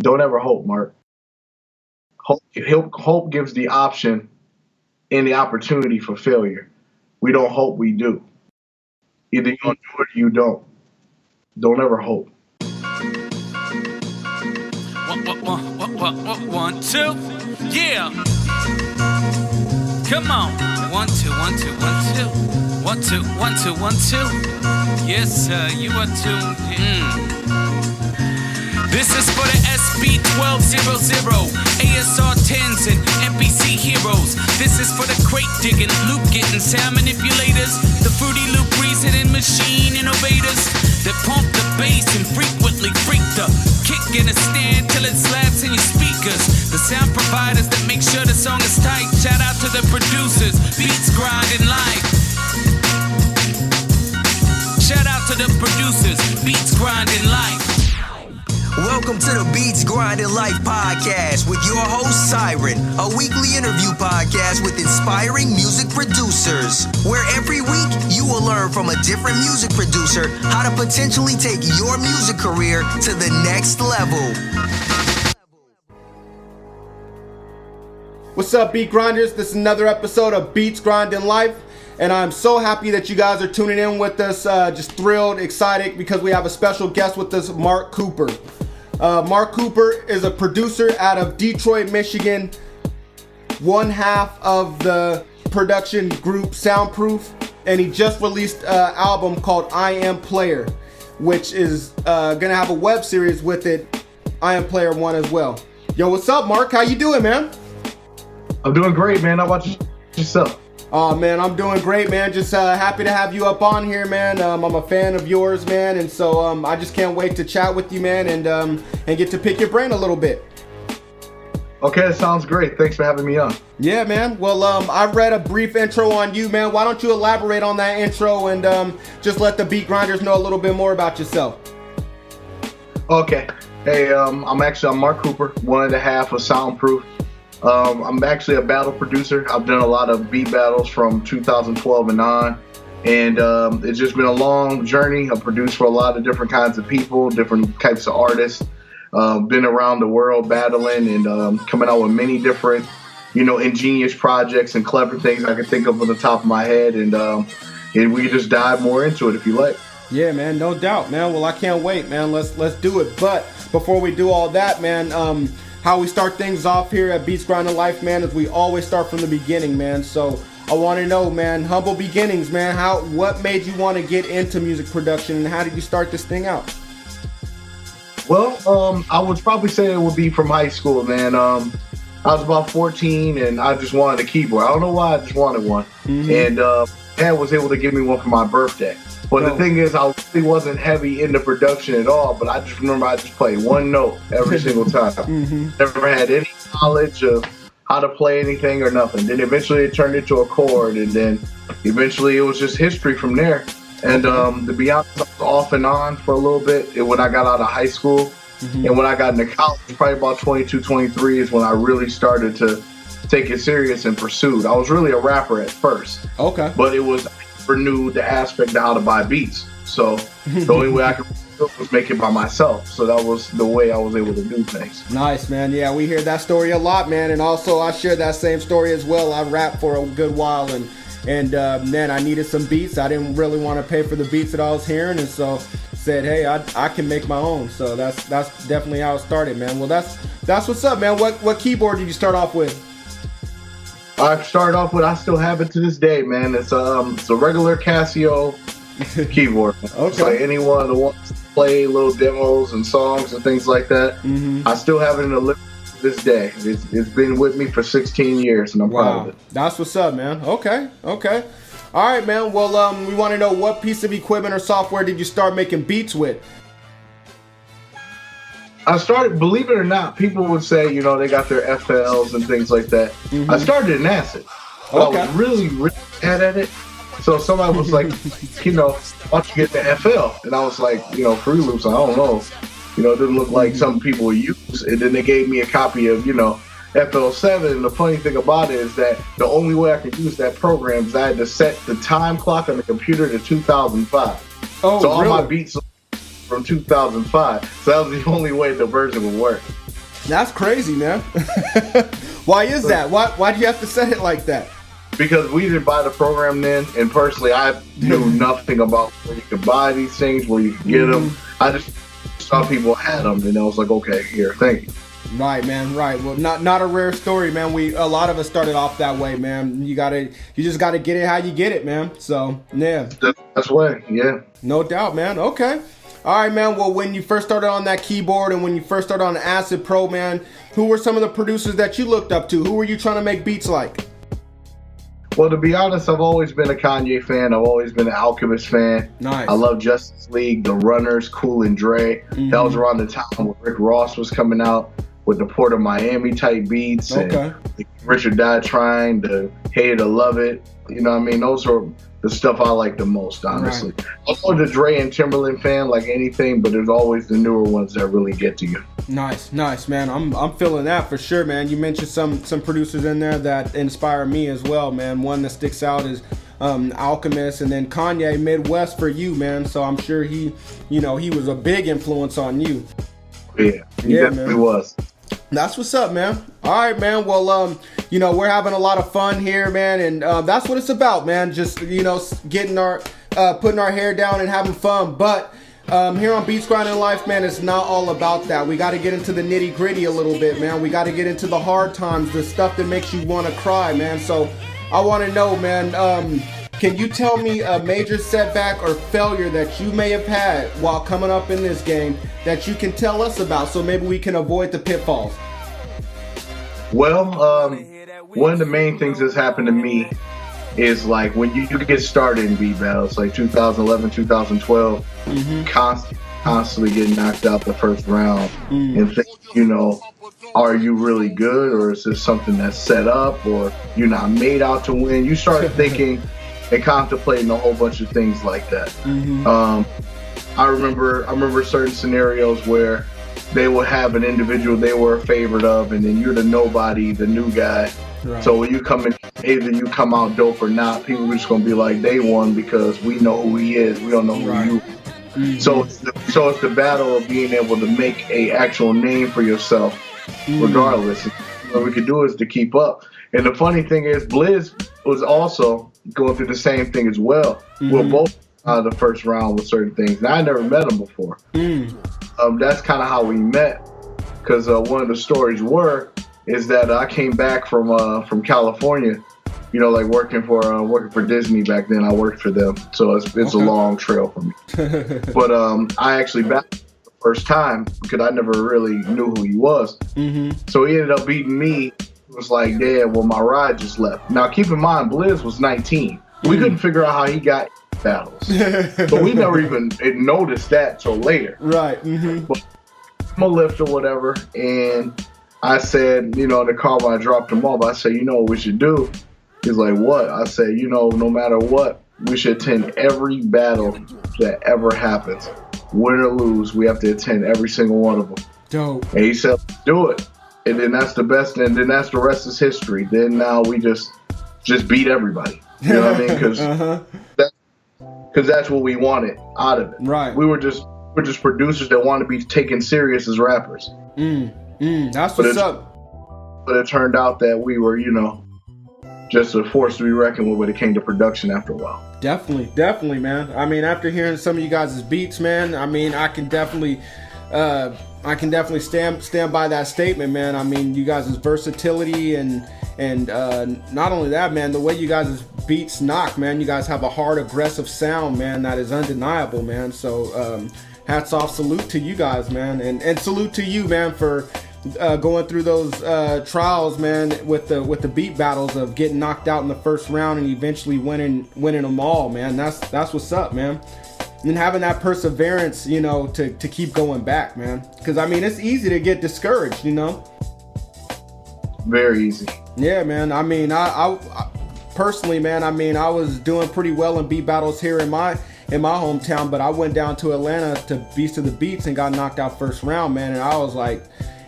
Don't ever hope, Mark. Hope gives the option and the opportunity for failure. We don't hope, we do. Either you're going to do it or you don't. Don't ever hope. One, two, yeah. Come on. 1, 2, 1, 2, 1, 2. 1, 2, 1, 2, 1, 2. Yes, sir, you are tuned in. This is for the SB1200, ASR 10s and NPC heroes. This is for the crate digging, loop getting, sound manipulators, the Fruity Loop reasoning machine innovators that pump the bass and frequently freak the kick in a stand till it slaps in your speakers. The sound providers that make sure the song is tight. Shout out to the producers, beats grinding live. Shout out to the producers, beats grinding live. Welcome to the Beats Grinding Life podcast with your host Siren, a weekly interview podcast with inspiring music producers, where every week you will learn from a different music producer how to potentially take your music career to the next level. What's up, Beat Grinders? This is another episode of Beats Grinding Life, and I'm so happy that you guys are tuning in with us. Just thrilled, excited, because we have a special guest with us, Mark Cooper. Mark Cooper is a producer out of Detroit, Michigan, one half of the production group Soundproof, and he just released an album called I Am Player, which is gonna have a web series with it, I Am Player 1 as well. Yo, what's up, Mark? How you doing, man? I'm doing great, man. How about yourself? Oh, man, I'm doing great, man. Just happy to have you up on here, man. I'm a fan of yours, man, and so I just can't wait to chat with you, man, and get to pick your brain a little bit. Okay, that sounds great. Thanks for having me on. Yeah, man. Well, I read a brief intro on you, man. Why don't you elaborate on that intro and just let the Beat Grinders know a little bit more about yourself? Okay. Hey, I'm Mark Cooper, one and a half of Soundproof. I'm actually a battle producer. I've done a lot of beat battles from 2012 and on, and it's just been a long journey. I've produced for a lot of different kinds of people, different types of artists. Been around the world battling and coming out with many different, ingenious projects and clever things I can think of on the top of my head, and we can just dive more into it if you like. Yeah, man, no doubt, man. Well, I can't wait, man. Let's do it. But before we do all that, man, how we start things off here at Beats Grinding Life, man, is we always start from the beginning, man. So I want to know, man, humble beginnings, man. What made you want to get into music production, and how did you start this thing out? Well, I would probably say it would be from high school, man. I was about 14, and I just wanted a keyboard. I don't know why, I just wanted one. Mm-hmm. And Dad was able to give me one for my birthday. But the thing is, I really wasn't heavy into production at all, but I just remember I just played one note every single time. Mm-hmm. Never had any knowledge of how to play anything or nothing. Then eventually it turned into a chord, and then eventually it was just history from there. And to be honest, I was off and on for a little bit when I got out of high school. Mm-hmm. And when I got into college, probably about 22, 23 is when I really started to take it serious and pursued. I was really a rapper at first. Okay. But it was renewed the aspect of how to buy beats. So the only way I could do it was make it by myself. So that was the way I was able to do things. Nice, man. Yeah, we hear that story a lot, man. And also I share that same story as well. I rapped for a good while, and man, I needed some beats. I didn't really want to pay for the beats that I was hearing, and so said, hey, I can make my own. So that's definitely how it started, man. Well, that's what's up, man. What keyboard did you start off with? I started off with, I still have it to this day, man. It's a regular Casio keyboard. Okay. So anyone that wants to play little demos and songs and things like that, mm-hmm. I still have it in the living room to this day. It's been with me for 16 years, and I'm proud of it. That's what's up, man. Okay. All right, man. Well, we want to know, what piece of equipment or software did you start making beats with? I started, believe it or not, people would say, they got their FLs and things like that. Mm-hmm. I started in acid. But I was really, really bad at it. So somebody was like, why don't you get the FL? And I was like, Fruity Loops, I don't know. It didn't look like some people use. And then they gave me a copy of, FL7. And the funny thing about it is that the only way I could use that program is I had to set the time clock on the computer to 2005. Oh, so all my beats from 2005. So that was the only way the version would work. That's crazy, man. Why is that? Why'd you have to say it like that? Because we didn't buy the program then, and personally, I knew nothing about where you could buy these things, where you could get them. I just saw people had them, and I was like, okay, here, thank you. Right, man. Right. Well, not a rare story, man. A lot of us started off that way, man. You just gotta get it how you get it, man. So yeah, that's way, yeah. No doubt, man. Okay. All right, man. Well, when you first started on that keyboard and when you first started on Acid Pro, man, who were some of the producers that you looked up to? Who were you trying to make beats like? Well, to be honest, I've always been a Kanye fan. I've always been an Alchemist fan. Nice. I love Justice League, The Runners, Cool and Dre. Mm-hmm. That was around the time when Rick Ross was coming out with the Port of Miami type beats. Okay. And Richard Died Trying, the Hate It or Love It. You know what I mean? Those are the stuff I like the most, honestly. Right. I'm more the Dre and Timberland fan, like anything, but there's always the newer ones that really get to you. Nice, man. I'm feeling that for sure, man. You mentioned some producers in there that inspire me as well, man. One that sticks out is Alchemist, and then Kanye Midwest for you, man. So I'm sure he was a big influence on you. Yeah, he definitely was. That's what's up, man. All right, man. Well, we're having a lot of fun here, man, and that's what it's about, man. Just getting our putting our hair down and having fun. But here on Beats Grinding Life, man, it's not all about that. We got to get into the nitty gritty a little bit, man. We got to get into the hard times, the stuff that makes you want to cry, man. So I want to know, man. Can you tell me a major setback or failure that you may have had while coming up in this game that you can tell us about so maybe we can avoid the pitfalls? Well, one of the main things that's happened to me is like when you get started in beat battles, like 2011, 2012, constantly getting knocked out the first round and think, are you really good, or is this something that's set up, or you're not made out to win? You start thinking and contemplating a whole bunch of things like that. I remember certain scenarios where they will have an individual they were a favorite of, and then you're the nobody, the new guy. Right. So when you come in, either you come out dope or not, people are just gonna be like, they won because we know who he is. We don't know who you are. So it's the battle of being able to make a actual name for yourself, regardless. What we could do is to keep up. And the funny thing is, Blizz was also going through the same thing as well. We're both out of the first round with certain things. Now, I never met him before. That's kind of how we met, because one of the stories is that I came back from California, like working for Disney back then. I worked for them, so it's a long trail for me. But I actually backed the first time because I never really knew who he was. So he ended up beating me. It was like, damn, well, my ride just left. Now, keep in mind, Blizz was 19. We couldn't figure out how he got battles. But we never even noticed that till later. Right. But I'm a lift or whatever, and I said, in the car when I dropped him off, I said, what we should do? He's like, what? I said, no matter what, we should attend every battle that ever happens. Win or lose, we have to attend every single one of them. Dope. And he said, do it. And then that's the best, and then that's the rest is history. Then now we just beat everybody. You know what I mean? Because that's what we wanted out of it. Right. We're just producers that want to be taken serious as rappers. That's what's up. But it turned out that we were, just a force to be reckoned with when it came to production after a while. Definitely, man. I mean, after hearing some of you guys' beats, man, I mean, I can definitely stand by that statement, man. I mean, you guys' versatility and not only that, man, the way you guys' beats knock, man. You guys have a hard, aggressive sound, man, that is undeniable, man. So hats off, salute to you guys, man, and salute to you, man, for going through those trials, man, with the beat battles of getting knocked out in the first round and eventually winning them all, man. That's what's up, man. And having that perseverance, to keep going back, man. Because I mean, it's easy to get discouraged, Very easy. Yeah, man. I mean, I personally, man, I mean, I was doing pretty well in beat battles here in my hometown, but I went down to Atlanta to Beast of the Beats and got knocked out first round, man. And I was like,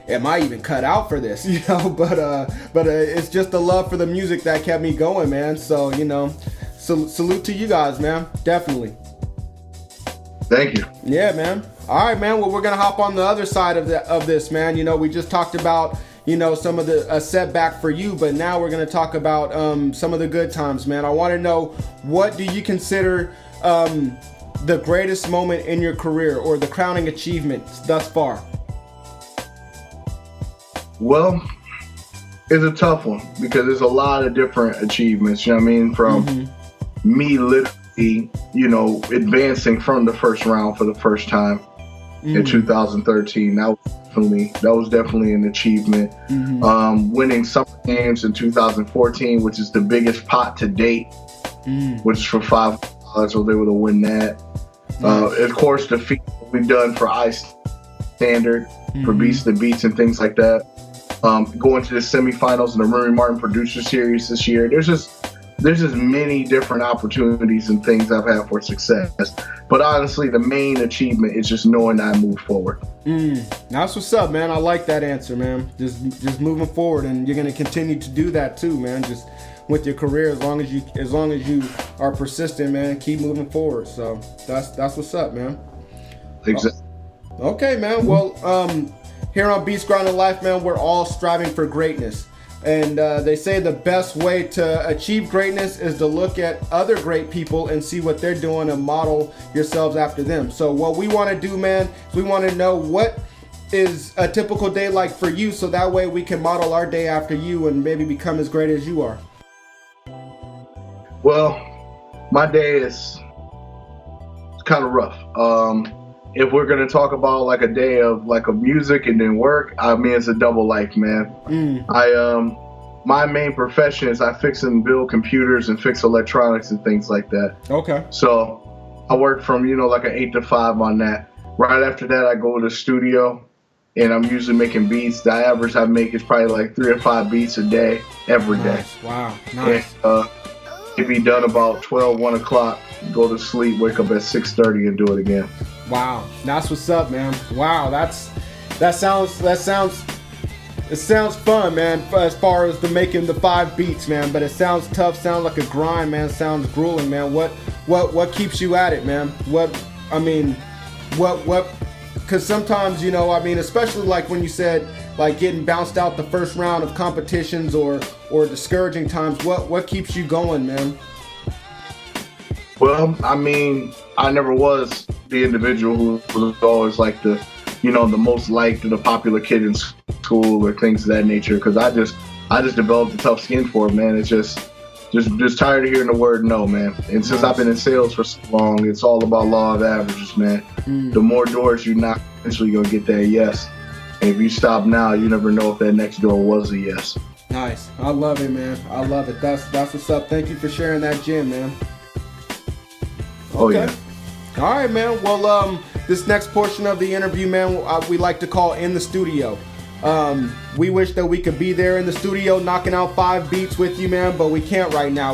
am I even cut out for this? But it's just the love for the music that kept me going, man. So, salute to you guys, man. Definitely. Thank you. Yeah, man. All right, man. Well, we're gonna hop on the other side of this, man. You know, we just talked about, you know, some of the setback for you, but now we're gonna talk about some of the good times, man. I want to know, what do you consider the greatest moment in your career, or the crowning achievement thus far? Well, it's a tough one because there's a lot of different achievements. You know what I mean? From me literally, you know, advancing from the first round for the first time in 2013. That was definitely an achievement. Winning Summer Games in 2014, which is the biggest pot to date, which is for $5. I was able to win that. Of course, the feat we've done for iStandard, for Beats to Beats and things like that. Going to the semifinals in the Rory Martin Producer Series this year. There's just many different opportunities and things I've had for success. But honestly, the main achievement is just knowing that I moved forward. That's what's up, man. I like that answer, man. Just moving forward, and you're gonna continue to do that too, man. Just with your career, as long as you are persistent, man, keep moving forward. So that's what's up, man. Exactly. Okay, man. Well, here on Beats Grinding Life, man, we're all striving for greatness. And they say the best way to achieve greatness is to look at other great people and see what they're doing and model yourselves after them. So what we want to do, man, is we want to know what is a typical day like for you, so that way we can model our day after you and maybe become as great as you are. Well, my day is kind of rough. If we're gonna talk about like a day of music and then work, I mean, it's a double life, man. My main profession is I fix and build computers and fix electronics and things like that. Okay. So I work from, you know, like an 8 to 5 on that. Right after that, I go to the studio and I'm usually making beats. The average I make is probably like 3 or 5 beats a day, every day. Wow, nice. And, it be done about 12, 1 o'clock, go to sleep, wake up at 6:30 and do it again. Wow, that's what's up, man. Wow, it sounds fun, man, as far as making the 5 beats, man, but it sounds tough, sounds like a grind, man, sounds grueling, man. What keeps you at it, man? Because sometimes, you know, I mean, especially like when you said, like, getting bounced out the first round of competitions or discouraging times, what keeps you going, man? Well, I mean, I never was the individual who was always like the most liked or the popular kid in school or things of that nature, because I just developed a tough skin for it, man. It's just tired of hearing the word no, man. And since I've been in sales for so long, it's all about law of averages, man. The more doors you knock, eventually you're gonna get that yes. And if you stop now, you never know if that next door was a yes. Nice. I love it, man. I love it. That's what's up. Thank you for sharing that gem, man. Oh, yeah. All right, man. Well, this next portion of the interview, man, we like to call In the Studio. We wish that we could be there in the studio knocking out 5 beats with you, man, but we can't right now.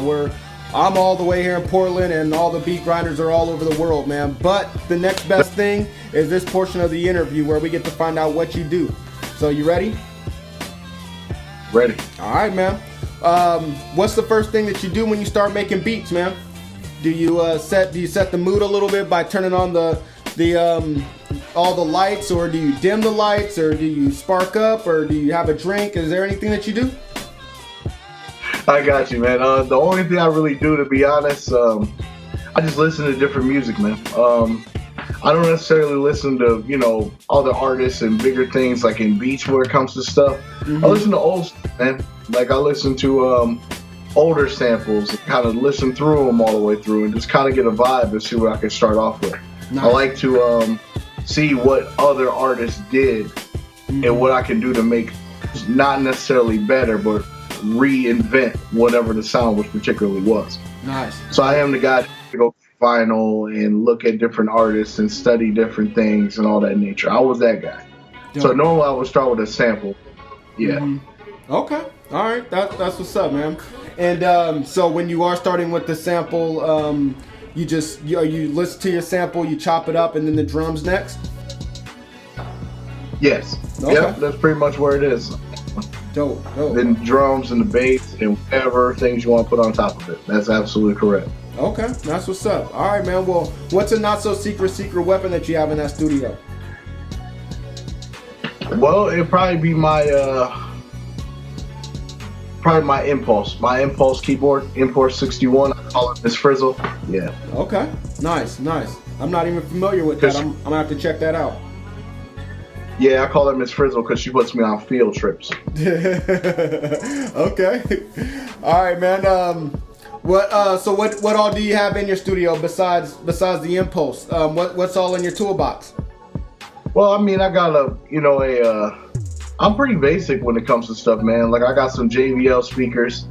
I'm all the way here in Portland, and all the beat grinders are all over the world, man. But the next best thing is this portion of the interview where we get to find out what you do. So you ready? Ready. All right, man. What's the first thing that you do when you start making beats, man? Do you set the mood a little bit by turning on all the lights, or do you dim the lights, or do you spark up, or do you have a drink? Is there anything that you do? I got you, man. The only thing I really do, to be honest, I just listen to different music, man. I don't necessarily listen to, you know, other artists and bigger things like in beats where it comes to stuff. I listen to old stuff, man. Like I listen to older samples and kind of listen through them all the way through and just kind of get a vibe and see what I can start off with. Nice. I like to see what other artists did and what I can do to make not necessarily better, but reinvent whatever the sound was particularly was. Nice. So I am the guy to go vinyl and look at different artists and study different things and all that nature. I was that guy. Dope. So normally I would start with a sample. Yeah. Okay. All right. That's what's up, man. And so when you are starting with the sample, you listen to your sample, you chop it up, and then the drums next? Yes. Okay. Yep, that's pretty much where it is. Dope. Then drums and the bass and whatever things you want to put on top of it. That's absolutely correct. Okay, that's what's up. All right, man. Well, what's a not so secret weapon that you have in that studio? Well, it'd probably be my Impulse keyboard, Impulse 61. I call it Miss Frizzle. Yeah. Okay, nice. I'm not even familiar with that. I'm gonna have to check that out. Yeah, I call her Miss Frizzle because she puts me on field trips. Okay. All right, man. What all do you have in your studio besides the Impulse? What's all in your toolbox? Well, I mean, I got I'm pretty basic when it comes to stuff, man. Like I got some JBL speakers,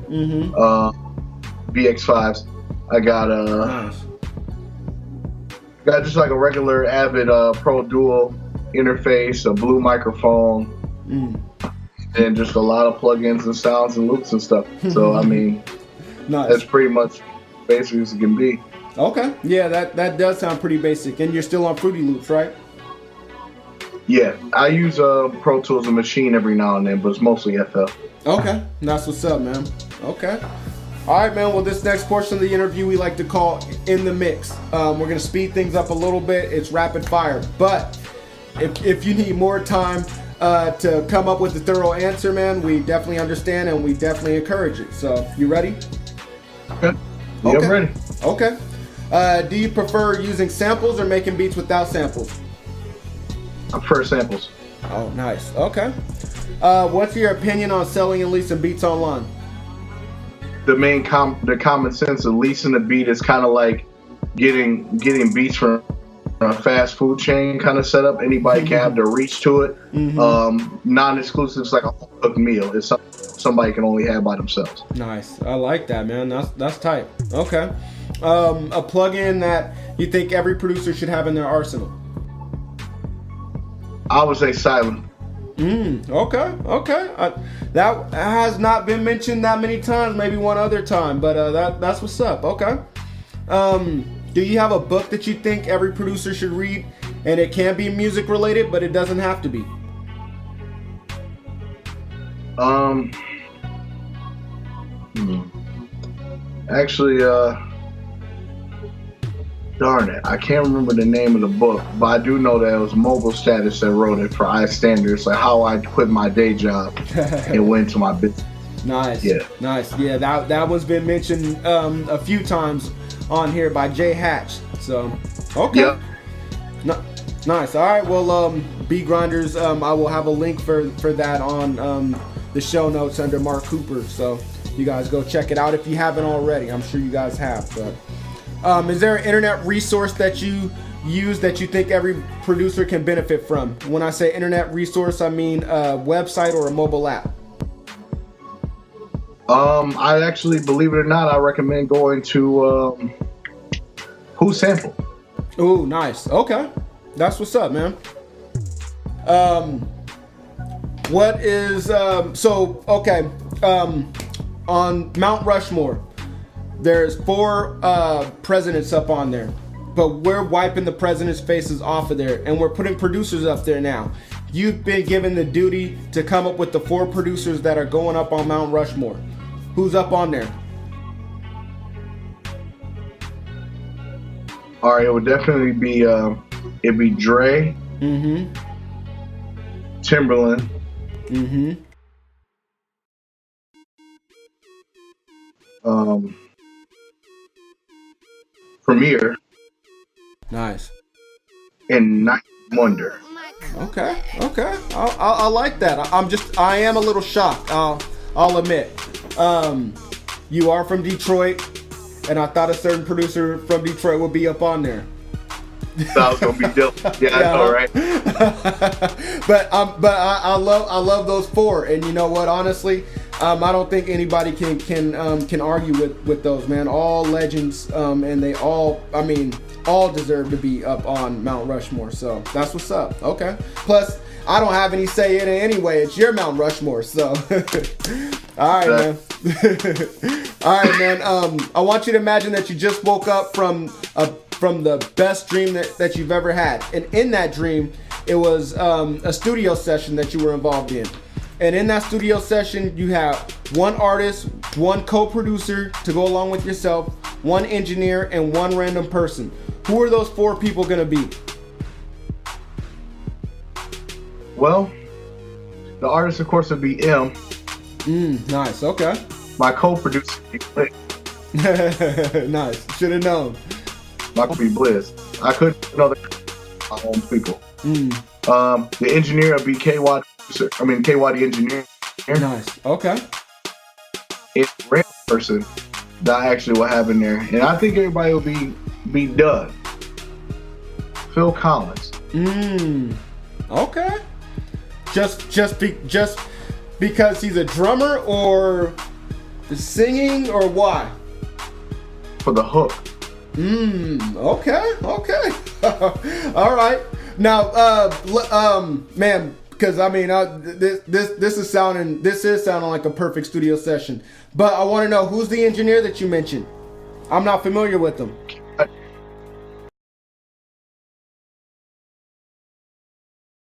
VX5s. I got nice. Got just like a regular Avid Pro Dual interface, a blue microphone, and just a lot of plugins and sounds and loops and stuff. So I mean, nice. That's pretty much basic as it can be. Okay, yeah, that does sound pretty basic. And you're still on Fruity Loops, right? Yeah, I use Pro Tools and Machine every now and then, but it's mostly FL. Okay, that's what's up, man. Okay. All right, man. Well, this next portion of the interview we like to call In the Mix. We're going to speed things up a little bit. It's rapid fire. But if you need more time to come up with a thorough answer, man, we definitely understand and we definitely encourage it. So, you ready? Okay. Yeah, I'm ready. Okay. Do you prefer using samples or making beats without samples? I prefer samples. Oh, nice. Okay. What's your opinion on selling and leasing beats online? The common sense of leasing a beat is kind of like getting beats from a fast food chain kind of setup. Anybody can have the reach to it. Non-exclusive is like a home cooked meal. It's something somebody can only have by themselves. Nice. I like that, man. That's tight. Okay. A plugin that you think every producer should have in their arsenal? I would say Silent. Okay. That has not been mentioned that many times, maybe one other time, but that's what's up. Okay. Do you have a book that you think every producer should read? And it can be music related, but it doesn't have to be. Actually, darn it, I can't remember the name of the book, but I do know that it was Mogul Status that wrote it for iStandard. It's like how I quit my day job and went into my business. Nice. Yeah. Nice. Yeah, that one's been mentioned a few times on here by Jay Hatch. So, okay. Yep. Nice. All right. Well, B Grinders, I will have a link for that on the show notes under Mark Cooper. So you guys go check it out if you haven't already. I'm sure you guys have. But is there an internet resource that you use that you think every producer can benefit from? When I say internet resource, I mean a website or a mobile app. I actually, believe it or not, I recommend going to Who Sample. Oh, nice. Okay. That's what's up, man. What is on Mount Rushmore, there's 4 presidents up on there, but we're wiping the presidents' faces off of there, and we're putting producers up there now. You've been given the duty to come up with the 4 producers that are going up on Mount Rushmore. Who's up on there? All right, it would definitely be it'd be Dre, Timberland, Premier, Nice. and Night Wonder. Okay. I like that. I am a little shocked. I'll admit. You are from Detroit, and I thought a certain producer from Detroit would be up on there. That was gonna be dope. Yeah, I know, right? But I love those 4, and you know what? Honestly, I don't think anybody can argue with those, man. All legends, and they all deserve to be up on Mount Rushmore. So that's what's up. Okay. Plus, I don't have any say in it anyway. It's your Mount Rushmore, so. All right, man. All right, man. I want you to imagine that you just woke up from the best dream that you've ever had. And in that dream, it was a studio session that you were involved in. And in that studio session, you have one artist, one co-producer to go along with yourself, one engineer, and one random person. Who are those 4 people gonna be? Well, the artist, of course, would be M. Nice. Okay. My co-producer would be Bliss. Nice. Should have known. Might be Bliss. I couldn't know my own people. The engineer would be KY the engineer. Nice. Okay. It's a random person that I actually will have in there, and I think everybody will be done. Phil Collins. Okay. Just because he's a drummer, or the singing, or why? For the hook. Okay. All right. Now, man, because I mean, this is sounding like a perfect studio session. But I want to know, who's the engineer that you mentioned? I'm not familiar with them.